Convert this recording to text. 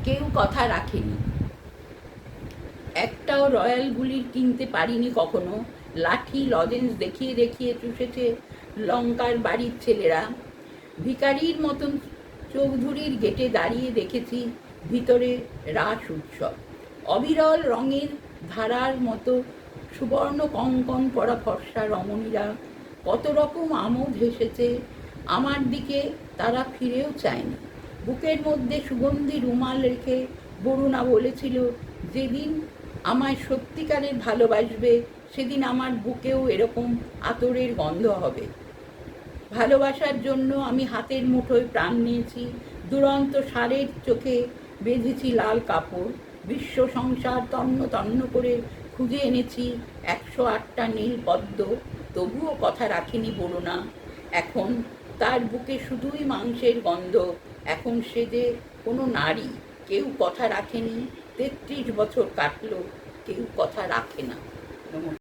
কেউ কথা রাখেনি। একটাও রয়্যাল গুলির কিনতে পারিনি কখনো। লাঠি লজেন্স দেখিয়ে দেখিয়ে চুষেছে লঙ্কার বাড়ির ছেলেরা। ভিখারির মতন চৌধুরীর গেটে দাঁড়িয়ে দেখেছি ভিতরে রাস উৎসব। অবিরল রঙের ধারার মতো সুবর্ণ কঙ্কন পরা ফর্সা রমণীরা কত রকম আমোদ হেসেছে। আমার দিকে তারা ফিরেও চায়নি। বুকের মধ্যে সুগন্ধি রুমাল রেখে বরুণা বলেছিল, যেদিন আমায় সত্যিকারের ভালোবাসবে সেদিন আমার বুকেও এরকম আতরের গন্ধ হবে। ভালোবাসার জন্য আমি হাতের মুঠোয় প্রাণ নিয়েছি। দুরন্ত ষাঁড়ের চোখে বেঁধেছি লাল কাপড়। বিশ্ব সংসার তন্ন তন্ন করে খুঁজে এনেছি 108টা নীল পদ্ম। তবুও কথা রাখেনি বরুণা। এখন তার বুকে শুধুই মাংসের গন্ধ। এখন সে যে কোনো নারী। কেউ কথা রাখেনি। 33 বছর কাটলো, কেউ কথা রাখে না।